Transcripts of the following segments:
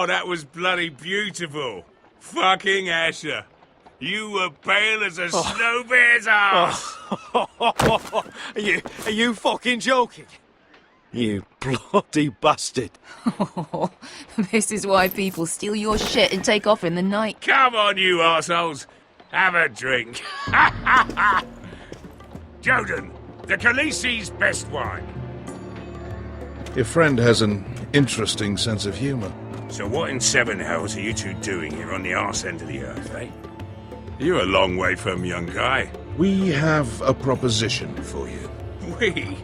that was bloody beautiful. Fucking Asher. You were pale as a snow bear's ass. Are you fucking joking? You bloody bastard. This is why people steal your shit and take off in the night. Come on, you arseholes. Have a drink. Joden, the Khaleesi's best wine. Your friend has an interesting sense of humor. So what in seven hells are you two doing here on the arse end of the earth, eh? You're a long way from, young guy. We have a proposition for you. We?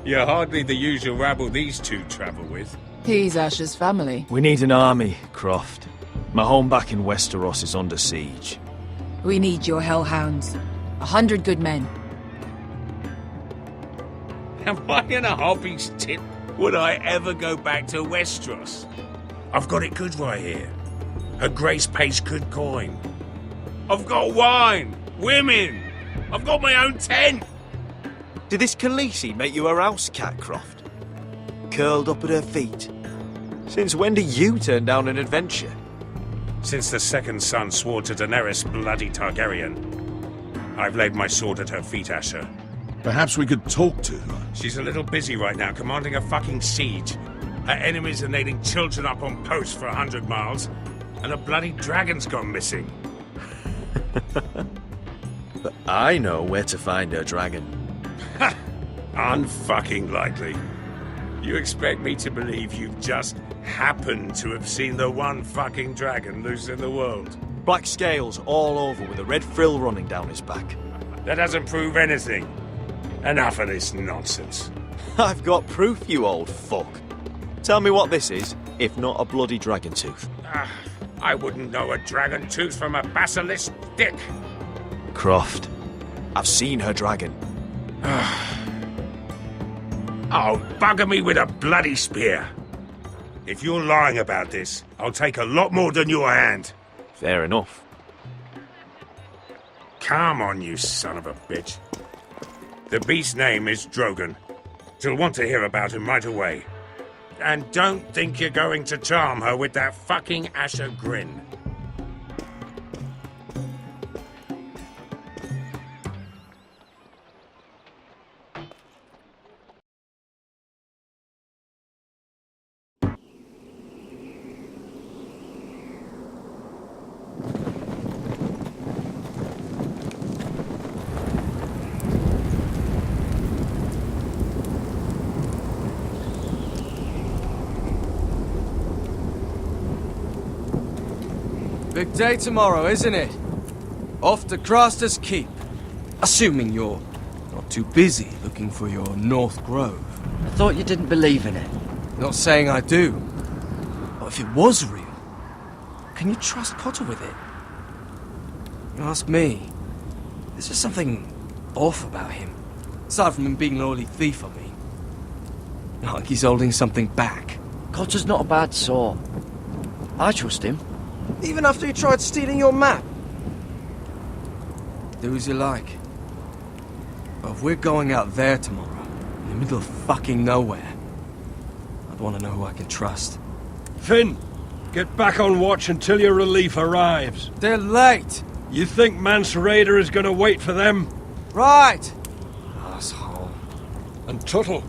You're hardly the usual rabble these two travel with. He's Asher's family. We need an army, Croft. My home back in Westeros is under siege. We need your hellhounds. 100 good men. Am I in a hobby's tip? Would I ever go back to Westeros? I've got it good right here. Her Grace pays good coin. I've got wine, women. I've got my own tent. Did this Khaleesi make you a house cat, Croft? Curled up at her feet? Since when do you turn down an adventure? Since the second son swore to Daenerys bloody Targaryen, I've laid my sword at her feet, Asher. Perhaps we could talk to her. She's a little busy right now, commanding a fucking siege. Her enemies are nailing children up on posts for 100 miles, and a bloody dragon's gone missing. But I know where to find her dragon. Ha! Unfucking likely. You expect me to believe you've just happened to have seen the one fucking dragon loose in the world? Black scales all over with a red frill running down his back. That doesn't prove anything. Enough of this nonsense. I've got proof, you old fuck. Tell me what this is, if not a bloody dragon tooth. I wouldn't know a dragon tooth from a basilisk dick. Croft, I've seen her dragon. Oh, bugger me with a bloody spear. If you're lying about this, I'll take a lot more than your hand. Fair enough. Come on, you son of a bitch. The beast's name is Drogon. She'll want to hear about him right away. And don't think you're going to charm her with that fucking Asher grin. Big day tomorrow, isn't it? Off to Craster's Keep. Assuming you're not too busy looking for your North Grove. I thought you didn't believe in it. Not saying I do. But if it was real, can you trust Potter with it? You ask me, there's just something off about him. Aside from him being an early thief, I mean. Like he's holding something back. Cotter's not a bad sort. I trust him. Even after he tried stealing your map? Do as you like. But if we're going out there tomorrow, in the middle of fucking nowhere, I'd want to know who I can trust. Finn, get back on watch until your relief arrives. They're late! You think Mance Rayder is going to wait for them? Right! Asshole. And Tuttle,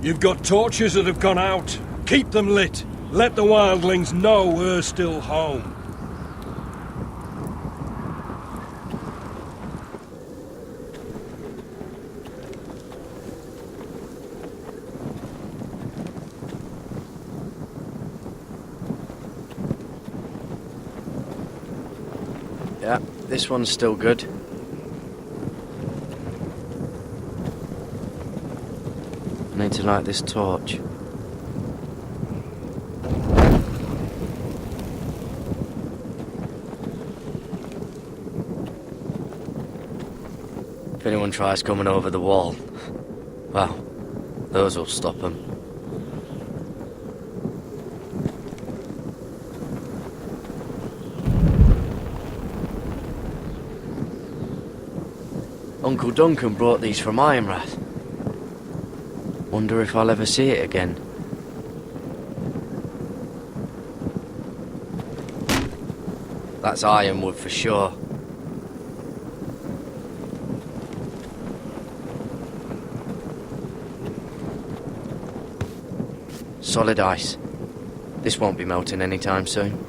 you've got torches that have gone out. Keep them lit. Let the wildlings know we're still home. Yeah, this one's still good. I need to light this torch. If anyone tries coming over the wall, well, those will stop them. Uncle Duncan brought these from Ironrath. Wonder if I'll ever see it again. That's ironwood for sure. Solid ice. This won't be melting anytime soon.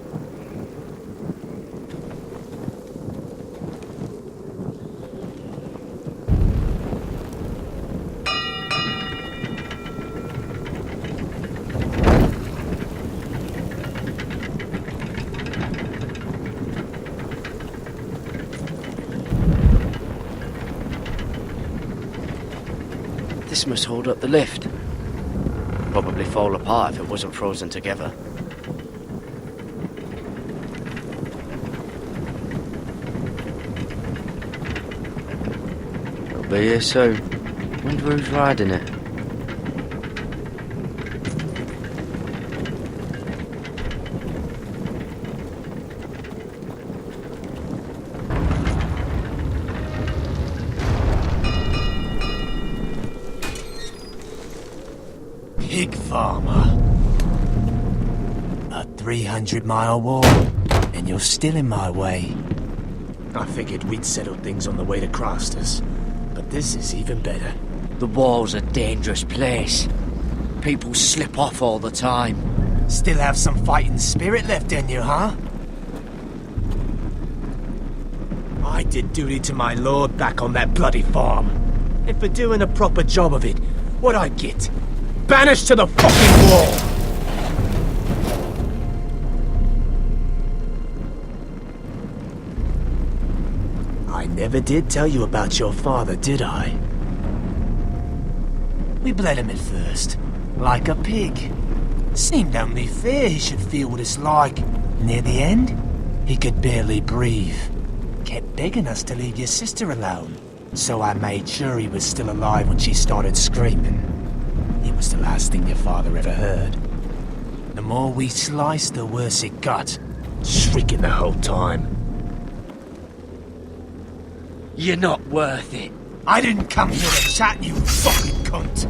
This must hold up the lift. Probably fall apart if it wasn't frozen together. It'll be here soon. Wonder who's riding it. Pig farmer. A 300-mile wall, and you're still in my way. I figured we'd settle things on the way to Crosters, but this is even better. The wall's a dangerous place. People slip off all the time. Still have some fighting spirit left in you, huh? I did duty to my lord back on that bloody farm. And for doing a proper job of it, what'd I get? Banished to the fucking wall! I never did tell you about your father, did I? We bled him at first, like a pig. Seemed only fair he should feel what it's like. Near the end, he could barely breathe. Kept begging us to leave your sister alone, so I made sure he was still alive when she started screaming. It was the last thing your father ever heard. The more we sliced, the worse it got. Shrieking the whole time. You're not worth it. I didn't come here to chat, you fucking cunt!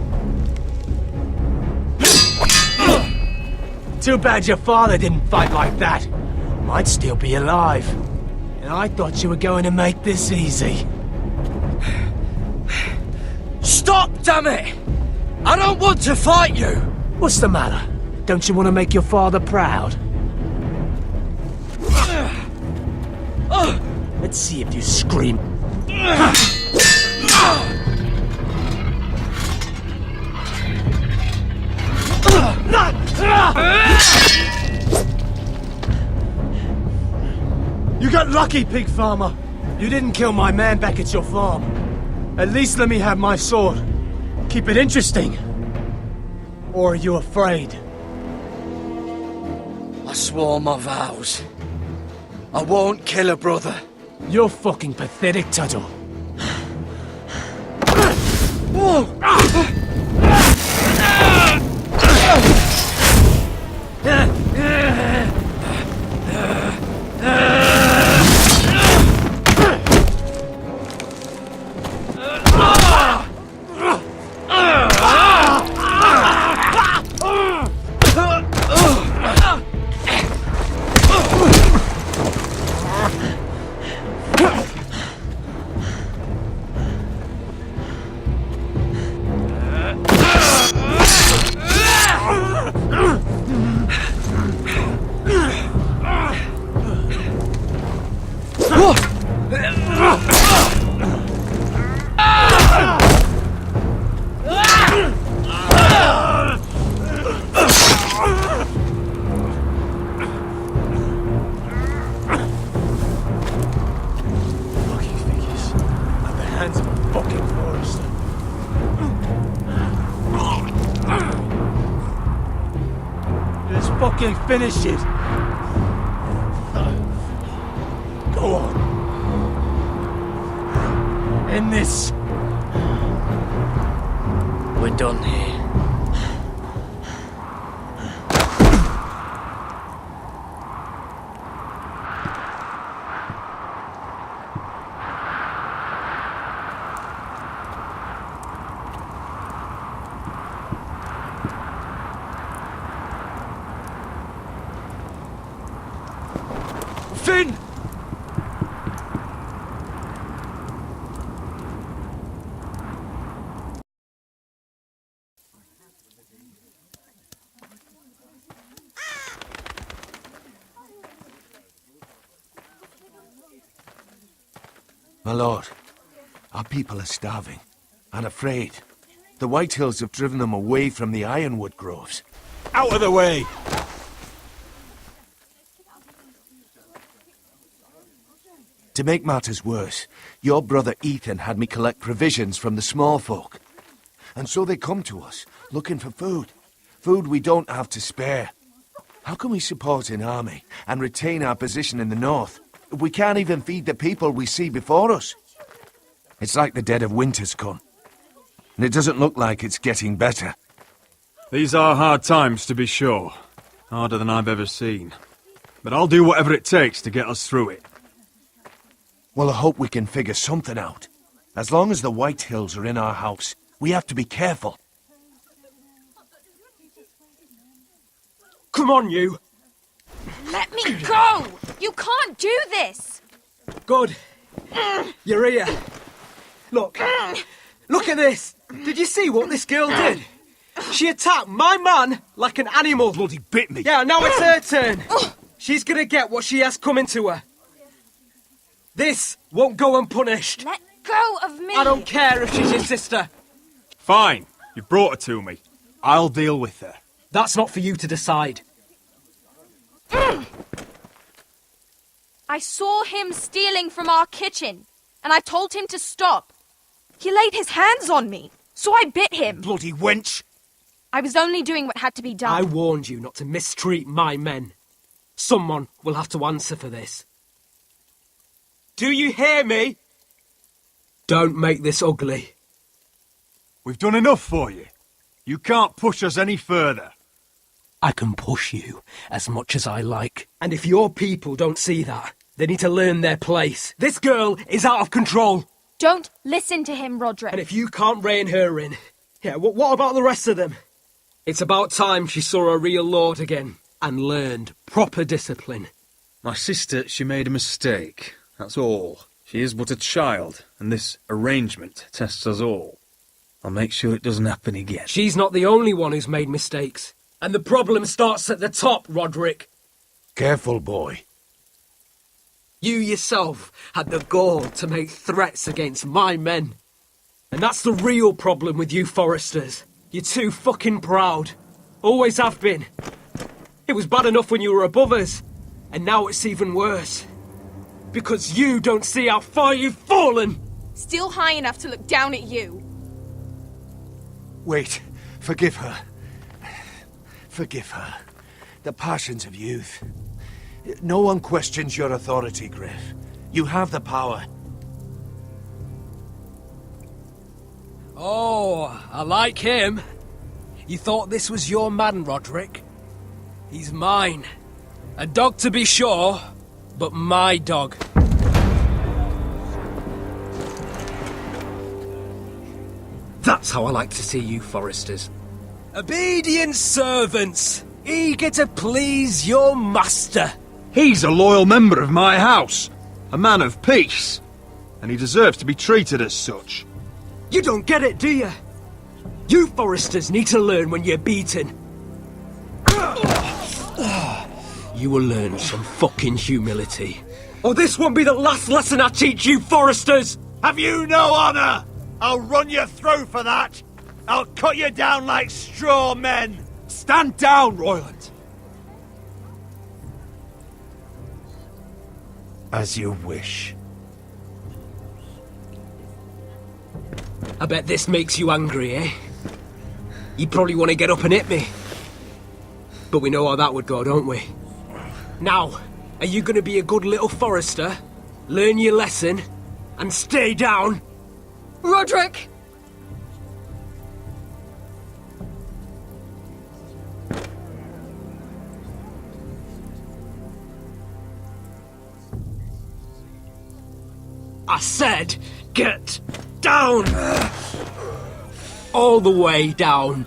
Too bad your father didn't fight like that. Might still be alive. And I thought you were going to make this easy. Stop, damn it! I don't want to fight you! What's the matter? Don't you want to make your father proud? Let's see if you scream. You got lucky, pig farmer. You didn't kill my man back at your farm. At least let me have my sword. Keep it interesting. Or are you afraid? I swore my vows. I won't kill a brother. You're fucking pathetic, Tuttle. Fucking finish it! Go on. End this. We're done here. Finn! My lord, our people are starving and afraid. The Whitehills have driven them away from the ironwood groves. Out of the way! To make matters worse, your brother Ethan had me collect provisions from the small folk. And so they come to us, looking for food. Food we don't have to spare. How can we support an army and retain our position in the north if we can't even feed the people we see before us? It's like the dead of winter's come. And it doesn't look like it's getting better. These are hard times, to be sure. Harder than I've ever seen. But I'll do whatever it takes to get us through it. Well, I hope we can figure something out. As long as the Whitehills are in our house, we have to be careful. Come on, you! Let me go! You can't do this! Good. You're here. Look. Look at this! Did you see what this girl did? She attacked my man like an animal. Bloody bit me. Yeah, now it's her turn. She's gonna get what she has coming to her. This won't go unpunished. Let go of me! I don't care if she's your sister. Fine. You brought her to me. I'll deal with her. That's not for you to decide. I saw him stealing from our kitchen, and I told him to stop. He laid his hands on me, so I bit him. Bloody wench! I was only doing what had to be done. I warned you not to mistreat my men. Someone will have to answer for this. Do you hear me? Don't make this ugly. We've done enough for you. You can't push us any further. I can push you as much as I like. And if your people don't see that, they need to learn their place. This girl is out of control. Don't listen to him, Roderick. And if you can't rein her in, yeah, what about the rest of them? It's about time she saw a real lord again and learned proper discipline. My sister, she made a mistake. That's all. She is but a child, and this arrangement tests us all. I'll make sure it doesn't happen again. She's not the only one who's made mistakes. And the problem starts at the top, Roderick. Careful, boy. You yourself had the gall to make threats against my men. And that's the real problem with you Foresters. You're too fucking proud. Always have been. It was bad enough when you were above us. And now it's even worse. Because you don't see how far you've fallen! Still high enough to look down at you. Wait, forgive her. Forgive her. The passions of youth. No one questions your authority, Griff. You have the power. Oh, I like him. You thought this was your man, Roderick? He's mine. A dog to be sure, but my dog. That's how I like to see you, Foresters. Obedient servants, eager to please your master. He's a loyal member of my house, a man of peace, and he deserves to be treated as such. You don't get it, do you? You Foresters need to learn when you're beaten. You will learn some fucking humility. Or this won't be the last lesson I teach you, Foresters! Have you no honor? I'll run you through for that! I'll cut you down like straw men! Stand down, Royland! As you wish. I bet this makes you angry, eh? You probably want to get up and hit me. But we know how that would go, don't we? Now, are you going to be a good little Forester, learn your lesson, and stay down? Roderick! I said, get down! All the way down.